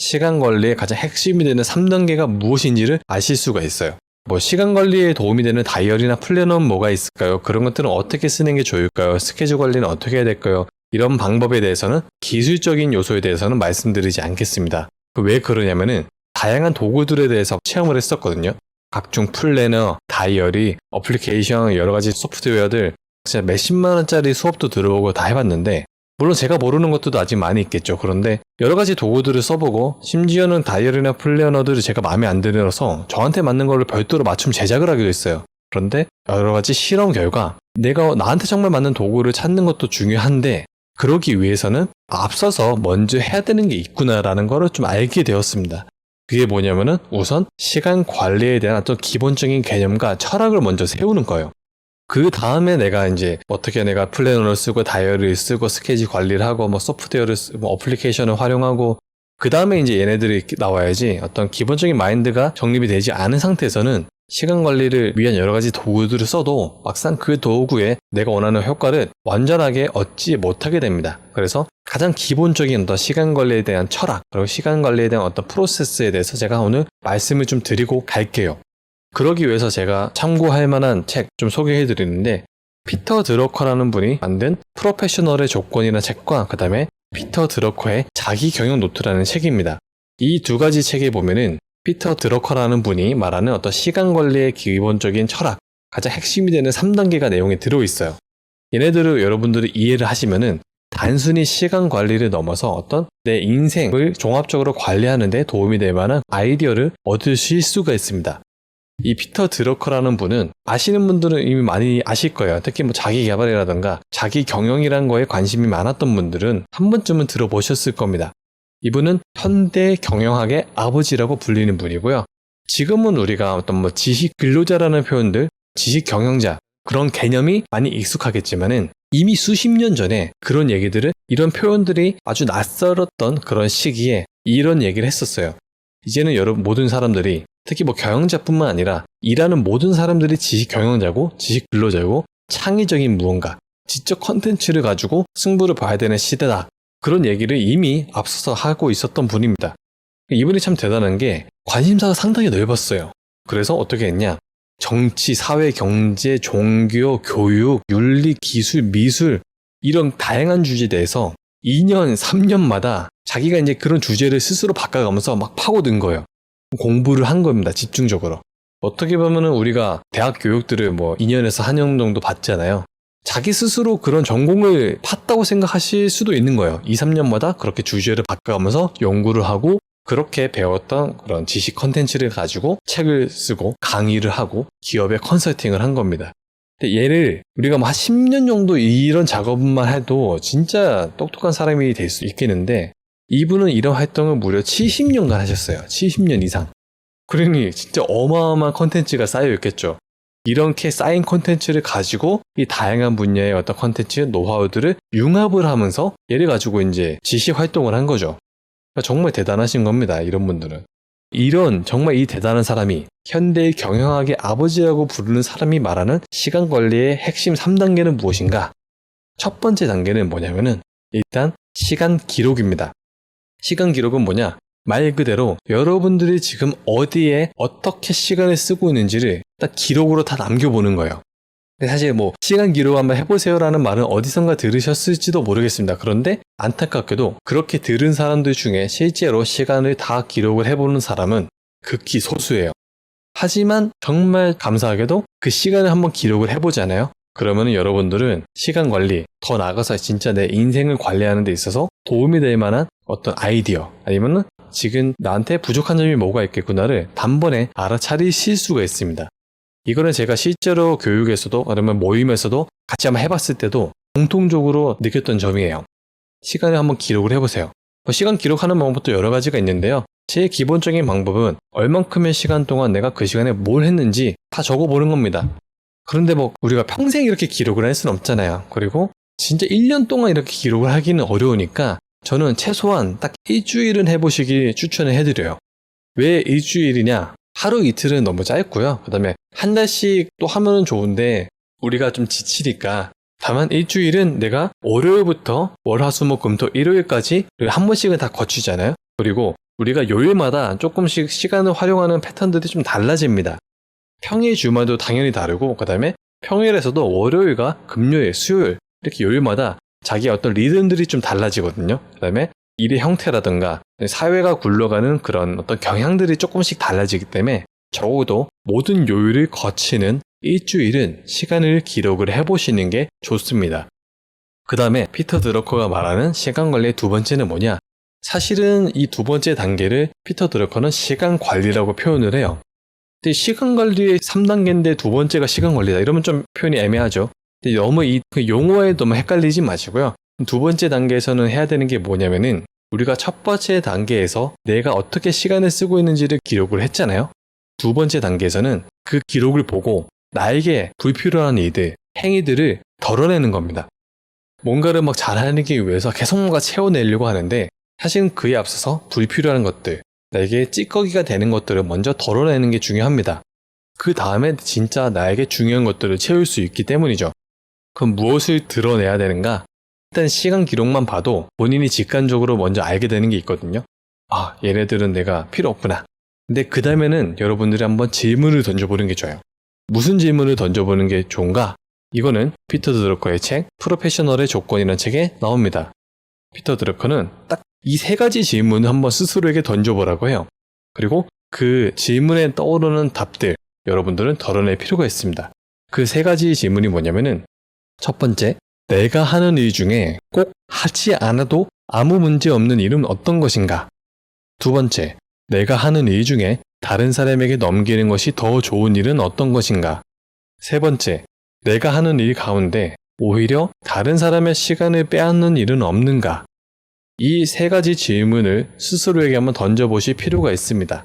시간 관리의 가장 핵심이 되는 3단계가 무엇인지를 아실 수가 있어요. 뭐 시간 관리에 도움이 되는 다이어리나 플래너는 뭐가 있을까요? 그런 것들은 어떻게 쓰는 게 좋을까요? 스케줄 관리는 어떻게 해야 될까요? 이런 방법에 대해서는 기술적인 요소에 대해서는 말씀드리지 않겠습니다. 왜 그러냐면은 다양한 도구들에 대해서 체험을 했었거든요. 각종 플래너, 다이어리, 어플리케이션, 여러 가지 소프트웨어들 진짜 몇십만 원짜리 수업도 들어보고 다 해봤는데 물론 제가 모르는 것도 아직 많이 있겠죠. 그런데 여러 가지 도구들을 써보고 심지어는 다이어리나 플래너들을 제가 마음에 안 들어서 저한테 맞는 걸로 별도로 맞춤 제작을 하기도 했어요. 그런데 여러 가지 실험 결과 내가 나한테 정말 맞는 도구를 찾는 것도 중요한데 그러기 위해서는 앞서서 먼저 해야 되는 게 있구나라는 거를 좀 알게 되었습니다. 그게 뭐냐면은 우선 시간 관리에 대한 어떤 기본적인 개념과 철학을 먼저 세우는 거예요. 그 다음에 내가 이제 어떻게 내가 플래너를 쓰고 다이어리를 쓰고 스케줄 관리를 하고 뭐 소프트웨어를 쓰고 어플리케이션을 활용하고 그 다음에 이제 얘네들이 나와야지 어떤 기본적인 마인드가 정립이 되지 않은 상태에서는 시간 관리를 위한 여러 가지 도구들을 써도 막상 그 도구에 내가 원하는 효과를 완전하게 얻지 못하게 됩니다. 그래서 가장 기본적인 어떤 시간 관리에 대한 철학 그리고 시간 관리에 대한 어떤 프로세스에 대해서 제가 오늘 말씀을 좀 드리고 갈게요. 그러기 위해서 제가 참고할 만한 책 좀 소개해 드리는데 피터 드러커라는 분이 만든 프로페셔널의 조건이라는 책과 그 다음에 피터 드러커의 자기 경영 노트라는 책입니다. 이 두 가지 책에 보면은 피터 드러커라는 분이 말하는 어떤 시간 관리의 기본적인 철학, 가장 핵심이 되는 3단계가 내용에 들어있어요. 얘네들을 여러분들이 이해를 하시면은 단순히 시간 관리를 넘어서 어떤 내 인생을 종합적으로 관리하는 데 도움이 될 만한 아이디어를 얻으실 수가 있습니다. 이 피터 드러커라는 분은 아시는 분들은 이미 많이 아실 거예요. 특히 뭐 자기 개발이라던가 자기 경영이란 거에 관심이 많았던 분들은 한 번쯤은 들어보셨을 겁니다. 이분은 현대 경영학의 아버지라고 불리는 분이고요. 지금은 우리가 어떤 뭐 지식 근로자라는 표현들, 지식 경영자 그런 개념이 많이 익숙하겠지만은 이미 수십 년 전에 그런 얘기들을 이런 표현들이 아주 낯설었던 그런 시기에 이런 얘기를 했었어요. 이제는 여러분 모든 사람들이 특히 뭐 경영자뿐만 아니라 일하는 모든 사람들이 지식 경영자고 지식 근로자고 창의적인 무언가, 지적 컨텐츠를 가지고 승부를 봐야 되는 시대다. 그런 얘기를 이미 앞서서 하고 있었던 분입니다. 이분이 참 대단한 게 관심사가 상당히 넓었어요. 그래서 어떻게 했냐? 정치, 사회, 경제, 종교, 교육, 윤리, 기술, 미술 이런 다양한 주제에 대해서 2년, 3년마다 자기가 이제 그런 주제를 스스로 바꿔가면서 막 파고든 거예요. 공부를 한 겁니다. 집중적으로. 어떻게 보면은 우리가 대학 교육들을 뭐 2년에서 한 년 정도 받잖아요. 자기 스스로 그런 전공을 팠다고 생각하실 수도 있는 거예요. 2, 3년마다 그렇게 주제를 바꿔가면서 연구를 하고 그렇게 배웠던 그런 지식 컨텐츠를 가지고 책을 쓰고 강의를 하고 기업에 컨설팅을 한 겁니다. 근데 얘를 우리가 뭐 한 10년 정도 이런 작업만 해도 진짜 똑똑한 사람이 될 수 있겠는데 이분은 이런 활동을 무려 70년간 하셨어요. 70년 이상. 그러니 진짜 어마어마한 컨텐츠가 쌓여 있겠죠. 이렇게 쌓인 컨텐츠를 가지고 이 다양한 분야의 어떤 컨텐츠, 노하우들을 융합을 하면서 얘를 가지고 이제 지식 활동을 한 거죠. 그러니까 정말 대단하신 겁니다. 이런 분들은. 이런 정말 이 대단한 사람이 현대의 경영학의 아버지라고 부르는 사람이 말하는 시간 관리의 핵심 3단계는 무엇인가? 첫 번째 단계는 뭐냐면은 일단 시간 기록입니다. 시간 기록은 뭐냐? 말 그대로 여러분들이 지금 어디에 어떻게 시간을 쓰고 있는지를 딱 기록으로 다 남겨보는 거예요. 근데 사실 뭐 시간 기록 한번 해보세요라는 말은 어디선가 들으셨을지도 모르겠습니다. 그런데 안타깝게도 그렇게 들은 사람들 중에 실제로 시간을 다 기록을 해보는 사람은 극히 소수예요. 하지만 정말 감사하게도 그 시간을 한번 기록을 해보잖아요. 그러면 여러분들은 시간 관리, 더 나아가서 진짜 내 인생을 관리하는 데 있어서 도움이 될 만한 어떤 아이디어 아니면 지금 나한테 부족한 점이 뭐가 있겠구나를 단번에 알아차리실 수가 있습니다. 이거는 제가 실제로 교육에서도 아니면 모임에서도 같이 한번 해봤을 때도 공통적으로 느꼈던 점이에요. 시간을 한번 기록을 해보세요. 시간 기록하는 방법도 여러 가지가 있는데요. 제일 기본적인 방법은 얼만큼의 시간 동안 내가 그 시간에 뭘 했는지 다 적어보는 겁니다. 그런데 뭐 우리가 평생 이렇게 기록을 할 수는 없잖아요. 그리고 진짜 1년 동안 이렇게 기록을 하기는 어려우니까 저는 최소한 딱 일주일은 해보시길 추천을 해드려요. 왜 일주일이냐? 하루 이틀은 너무 짧고요. 그 다음에 한 달씩 또 하면은 좋은데 우리가 좀 지치니까 다만 일주일은 내가 월요일부터 월, 화, 수, 목, 금, 토, 일요일까지 한 번씩은 다 거치잖아요. 그리고 우리가 요일마다 조금씩 시간을 활용하는 패턴들이 좀 달라집니다. 평일 주말도 당연히 다르고, 그 다음에 평일에서도 월요일과 금요일, 수요일 이렇게 요일마다 자기의 어떤 리듬들이 좀 달라지거든요. 그 다음에 일의 형태라든가 사회가 굴러가는 그런 어떤 경향들이 조금씩 달라지기 때문에 적어도 모든 요일을 거치는 일주일은 시간을 기록을 해보시는 게 좋습니다. 그 다음에 피터 드러커가 말하는 시간 관리의 두 번째는 뭐냐? 사실은 이 두 번째 단계를 피터 드러커는 시간 관리라고 표현을 해요. 근데 시간 관리의 3단계인데 두 번째가 시간 관리다. 이러면 좀 표현이 애매하죠. 근데 너무 이 용어에 너무 헷갈리지 마시고요. 두 번째 단계에서는 해야 되는 게 뭐냐면은 우리가 첫 번째 단계에서 내가 어떻게 시간을 쓰고 있는지를 기록을 했잖아요. 두 번째 단계에서는 그 기록을 보고 나에게 불필요한 일들, 행위들을 덜어내는 겁니다. 뭔가를 막 잘하기 위해서 계속 뭔가 채워내려고 하는데 사실은 그에 앞서서 불필요한 것들, 나에게 찌꺼기가 되는 것들을 먼저 덜어내는 게 중요합니다. 그 다음에 진짜 나에게 중요한 것들을 채울 수 있기 때문이죠. 그럼 무엇을 드러내야 되는가? 일단 시간 기록만 봐도 본인이 직관적으로 먼저 알게 되는 게 있거든요. 아, 얘네들은 내가 필요 없구나. 근데 그 다음에는 여러분들이 한번 질문을 던져보는 게 좋아요. 무슨 질문을 던져보는 게 좋은가? 이거는 피터 드러커의 책 프로페셔널의 조건이라는 책에 나옵니다. 피터 드러커는 딱 이 세 가지 질문을 한번 스스로에게 던져보라고 해요. 그리고 그 질문에 떠오르는 답들 여러분들은 덜어낼 필요가 있습니다. 그 세 가지 질문이 뭐냐면은 첫 번째, 내가 하는 일 중에 꼭 하지 않아도 아무 문제 없는 일은 어떤 것인가? 두 번째, 내가 하는 일 중에 다른 사람에게 넘기는 것이 더 좋은 일은 어떤 것인가? 세 번째, 내가 하는 일 가운데 오히려 다른 사람의 시간을 빼앗는 일은 없는가? 이 세 가지 질문을 스스로에게 한번 던져보실 필요가 있습니다.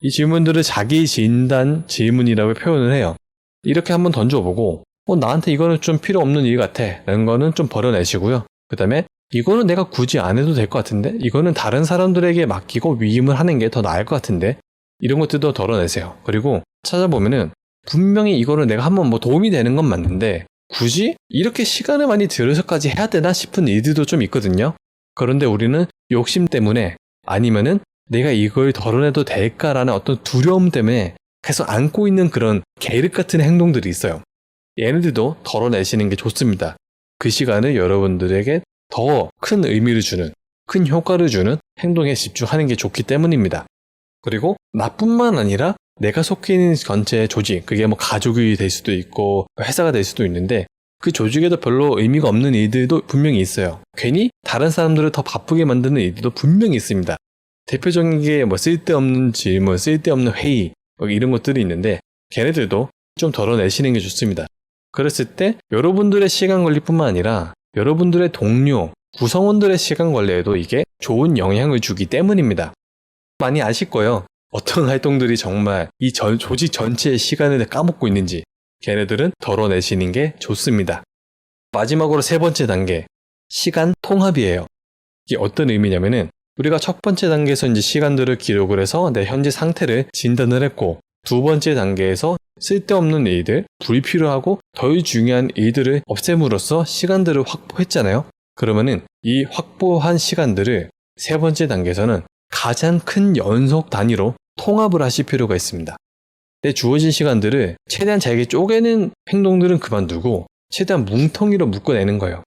이 질문들을 자기 진단 질문이라고 표현을 해요. 이렇게 한번 던져보고 나한테 이거는 좀 필요 없는 일 같아 라는 거는 좀 버려내시고요. 그 다음에 이거는 내가 굳이 안 해도 될 것 같은데 이거는 다른 사람들에게 맡기고 위임을 하는 게 더 나을 것 같은데 이런 것들도 덜어내세요. 그리고 찾아보면은 분명히 이거는 내가 한번 도움이 되는 건 맞는데 굳이 이렇게 시간을 많이 들여서까지 해야 되나 싶은 일들도 좀 있거든요. 그런데 우리는 욕심 때문에 아니면은 내가 이걸 덜어내도 될까라는 어떤 두려움 때문에 계속 안고 있는 그런 계륵 같은 행동들이 있어요. 얘네들도 덜어내시는 게 좋습니다. 그 시간을 여러분들에게 더 큰 의미를 주는, 큰 효과를 주는 행동에 집중하는 게 좋기 때문입니다. 그리고 나뿐만 아니라 내가 속해 있는 전체 조직, 그게 가족이 될 수도 있고 회사가 될 수도 있는데 그 조직에도 별로 의미가 없는 일들도 분명히 있어요. 괜히 다른 사람들을 더 바쁘게 만드는 일들도 분명히 있습니다. 대표적인 게 쓸데없는 질문, 쓸데없는 회의 이런 것들이 있는데 걔네들도 좀 덜어내시는 게 좋습니다. 그랬을 때 여러분들의 시간 관리뿐만 아니라 여러분들의 동료, 구성원들의 시간 관리에도 이게 좋은 영향을 주기 때문입니다. 많이 아실 거예요. 어떤 활동들이 정말 이 조직 전체의 시간을 까먹고 있는지 걔네들은 덜어내시는 게 좋습니다. 마지막으로 세 번째 단계, 시간 통합이에요. 이게 어떤 의미냐면은 우리가 첫 번째 단계에서 이제 시간들을 기록을 해서 내 현재 상태를 진단을 했고 두 번째 단계에서 쓸데없는 일들, 불필요하고 덜 중요한 일들을 없앰으로써 시간들을 확보했잖아요. 그러면은 이 확보한 시간들을 세 번째 단계에서는 가장 큰 연속 단위로 통합을 하실 필요가 있습니다. 내 주어진 시간들을 최대한 잘게 쪼개는 행동들은 그만두고 최대한 뭉텅이로 묶어내는 거예요.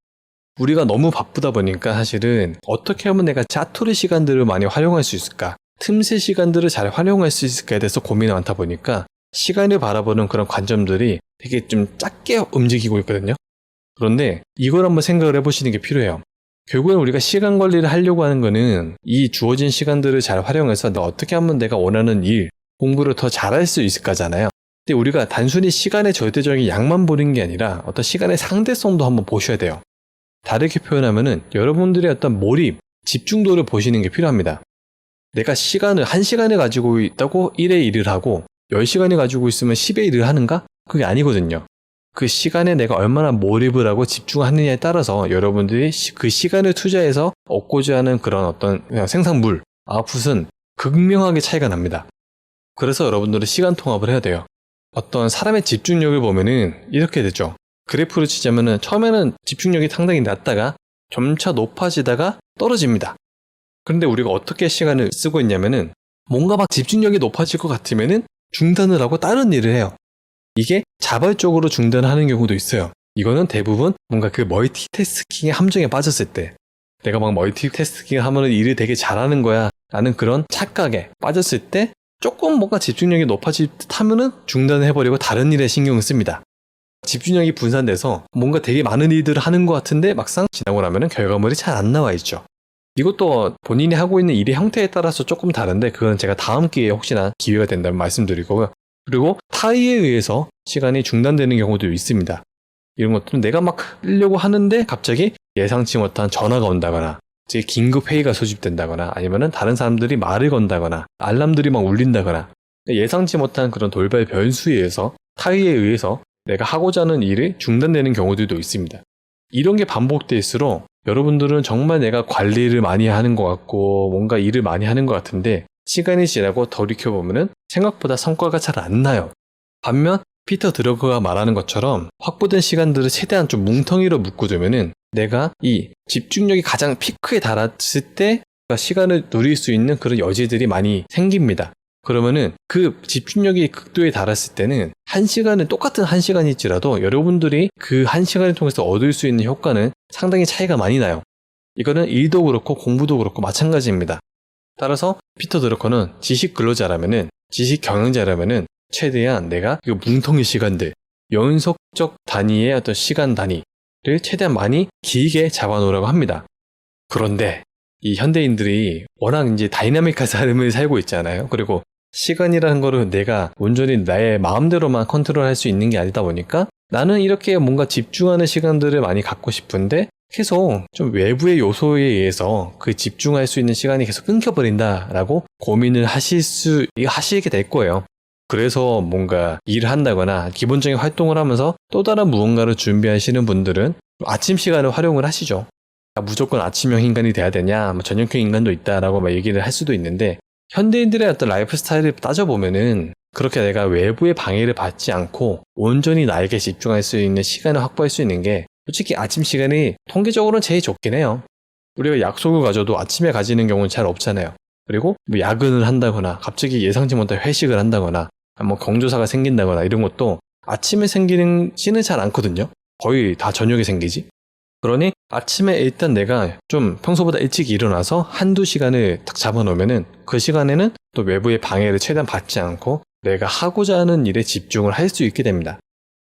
우리가 너무 바쁘다 보니까 사실은 어떻게 하면 내가 짜투리 시간들을 많이 활용할 수 있을까? 틈새 시간들을 잘 활용할 수 있을까에 대해서 고민이 많다 보니까 시간을 바라보는 그런 관점들이 되게 좀 작게 움직이고 있거든요. 그런데 이걸 한번 생각을 해보시는 게 필요해요. 결국엔 우리가 시간 관리를 하려고 하는 거는 이 주어진 시간들을 잘 활용해서 어떻게 하면 내가 원하는 일, 공부를 더 잘할 수 있을까잖아요. 근데 우리가 단순히 시간의 절대적인 양만 보는 게 아니라 어떤 시간의 상대성도 한번 보셔야 돼요. 다르게 표현하면은 여러분들의 어떤 몰입, 집중도를 보시는 게 필요합니다. 내가 시간을 1시간을 가지고 있다고 1의 일을 하고 10시간을 가지고 있으면 10의 일을 하는가? 그게 아니거든요. 그 시간에 내가 얼마나 몰입을 하고 집중하느냐에 따라서 여러분들이 그 시간을 투자해서 얻고자 하는 그런 어떤 생산물, 아웃풋은 극명하게 차이가 납니다. 그래서 여러분들은 시간 통합을 해야 돼요. 어떤 사람의 집중력을 보면은 이렇게 되죠. 그래프를 치자면은 처음에는 집중력이 상당히 낮다가 점차 높아지다가 떨어집니다. 그런데 우리가 어떻게 시간을 쓰고 있냐면은 뭔가 막 집중력이 높아질 것 같으면은 중단을 하고 다른 일을 해요. 이게 자발적으로 중단하는 경우도 있어요. 이거는 대부분 뭔가 그 멀티태스킹의 함정에 빠졌을 때, 내가 막 멀티태스킹 하면은 일을 되게 잘하는 거야 라는 그런 착각에 빠졌을 때 조금 뭔가 집중력이 높아질 듯 하면은 중단을 해버리고 다른 일에 신경을 씁니다. 집중력이 분산돼서 뭔가 되게 많은 일들을 하는 것 같은데 막상 지나고 나면은 결과물이 잘 안 나와 있죠. 이것도 본인이 하고 있는 일의 형태에 따라서 조금 다른데, 그건 제가 다음 기회에 혹시나 기회가 된다면 말씀드리고요. 그리고 타의에 의해서 시간이 중단되는 경우도 있습니다. 이런 것들은 내가 막 하려고 하는데 갑자기 예상치 못한 전화가 온다거나, 즉 긴급 회의가 소집된다거나, 아니면은 다른 사람들이 말을 건다거나, 알람들이 막 울린다거나, 예상치 못한 그런 돌발 변수에 의해서, 타의에 의해서 내가 하고자 하는 일이 중단되는 경우들도 있습니다. 이런 게 반복될수록 여러분들은 정말 내가 관리를 많이 하는 것 같고 뭔가 일을 많이 하는 것 같은데, 시간이 지나고 돌이켜보면 생각보다 성과가 잘 안 나요. 반면 피터 드러커가 말하는 것처럼 확보된 시간들을 최대한 좀 뭉텅이로 묶어두면은 내가 이 집중력이 가장 피크에 달았을 때 시간을 누릴 수 있는 그런 여지들이 많이 생깁니다. 그러면은 그 집중력이 극도에 달았을 때는 똑같은 한 시간일지라도 여러분들이 그 한 시간을 통해서 얻을 수 있는 효과는 상당히 차이가 많이 나요. 이거는 일도 그렇고 공부도 그렇고 마찬가지입니다. 따라서 피터 드러커는 지식 근로자라면은, 지식 경영자라면은 최대한 내가 이 뭉텅이 시간들, 연속적 단위의 어떤 시간 단위를 최대한 많이 길게 잡아놓으라고 합니다. 그런데 이 현대인들이 워낙 이제 다이나믹한 삶을 살고 있잖아요. 그리고 시간이라는 거를 내가 온전히 나의 마음대로만 컨트롤할 수 있는 게 아니다 보니까 나는 이렇게 뭔가 집중하는 시간들을 많이 갖고 싶은데 계속 좀 외부의 요소에 의해서 그 집중할 수 있는 시간이 계속 끊겨버린다라고 고민을 하시게 될 거예요. 그래서 뭔가 일을 한다거나 기본적인 활동을 하면서 또 다른 무언가를 준비하시는 분들은 아침 시간을 활용을 하시죠. 무조건 아침형 인간이 돼야 되냐, 저녁형 인간도 있다라고 막 얘기를 할 수도 있는데, 현대인들의 어떤 라이프 스타일을 따져보면은 그렇게 내가 외부의 방해를 받지 않고 온전히 나에게 집중할 수 있는 시간을 확보할 수 있는 게 솔직히 아침 시간이 통계적으로는 제일 좋긴 해요. 우리가 약속을 가져도 아침에 가지는 경우는 잘 없잖아요. 그리고 뭐 야근을 한다거나 갑자기 예상치 못한 회식을 한다거나 뭐 경조사가 생긴다거나 이런 것도 아침에 생기지는 잘 않거든요. 거의 다 저녁에 생기지. 그러니 아침에 일단 내가 좀 평소보다 일찍 일어나서 한두 시간을 딱 잡아놓으면은 그 시간에는 또 외부의 방해를 최대한 받지 않고 내가 하고자 하는 일에 집중을 할 수 있게 됩니다.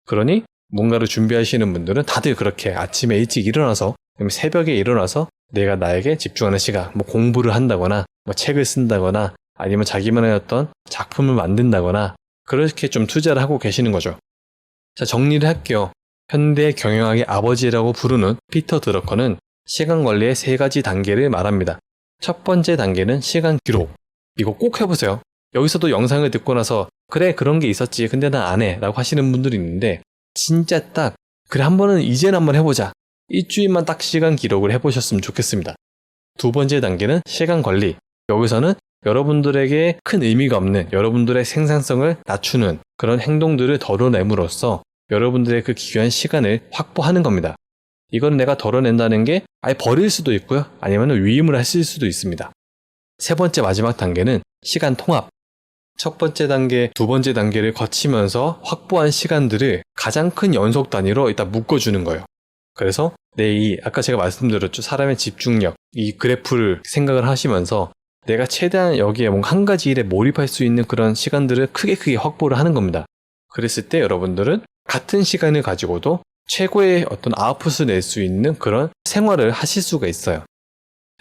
그러니 뭔가를 준비하시는 분들은 다들 그렇게 아침에 일찍 일어나서, 새벽에 일어나서 내가 나에게 집중하는 시간, 뭐 공부를 한다거나 뭐 책을 쓴다거나 아니면 자기만의 어떤 작품을 만든다거나 그렇게 좀 투자를 하고 계시는 거죠. 자, 정리를 할게요. 현대 경영학의 아버지라고 부르는 피터 드러커는 시간 관리의 3가지 단계를 말합니다. 첫 번째 단계는 시간 기록. 이거 꼭 해보세요. 여기서도 영상을 듣고 나서 그래 그런 게 있었지 근데 난 안 해 라고 하시는 분들이 있는데, 진짜 딱 그래 이제는 한번 해보자. 일주일만 딱 시간 기록을 해보셨으면 좋겠습니다. 두 번째 단계는 시간 관리. 여기서는 여러분들에게 큰 의미가 없는, 여러분들의 생산성을 낮추는 그런 행동들을 덜어냄으로써 여러분들의 그 귀한 시간을 확보하는 겁니다. 이건 내가 덜어낸다는 게 아예 버릴 수도 있고요. 아니면 위임을 하실 수도 있습니다. 세 번째 마지막 단계는 시간 통합. 첫 번째 단계, 두 번째 단계를 거치면서 확보한 시간들을 가장 큰 연속 단위로 일단 묶어주는 거예요. 그래서 아까 제가 말씀드렸죠. 사람의 집중력, 이 그래프를 생각을 하시면서 내가 최대한 여기에 뭔가 한 가지 일에 몰입할 수 있는 그런 시간들을 크게 확보를 하는 겁니다. 그랬을 때 여러분들은 같은 시간을 가지고도 최고의 어떤 아웃풋을 낼 수 있는 그런 생활을 하실 수가 있어요.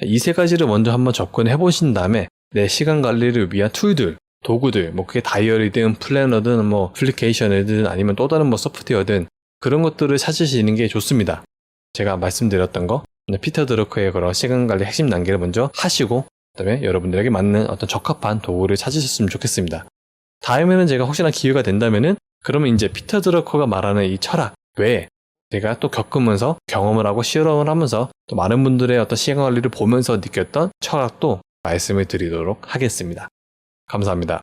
이 3가지를 먼저 한번 접근해 보신 다음에 내 시간 관리를 위한 툴들, 도구들, 뭐 그게 다이어리든 플래너든 뭐 애플리케이션이든 아니면 또 다른 뭐 소프트웨어든 그런 것들을 찾으시는 게 좋습니다. 제가 말씀드렸던 거, 피터 드러커의 그런 시간 관리 핵심 단계를 먼저 하시고 그다음에 여러분들에게 맞는 어떤 적합한 도구를 찾으셨으면 좋겠습니다. 다음에는 제가 혹시나 기회가 된다면은 그러면 이제 피터 드러커가 말하는 이 철학 외에 제가 또 겪으면서 경험을 하고 실험을 하면서 또 많은 분들의 어떤 시간 관리를 보면서 느꼈던 철학도 말씀을 드리도록 하겠습니다. 감사합니다.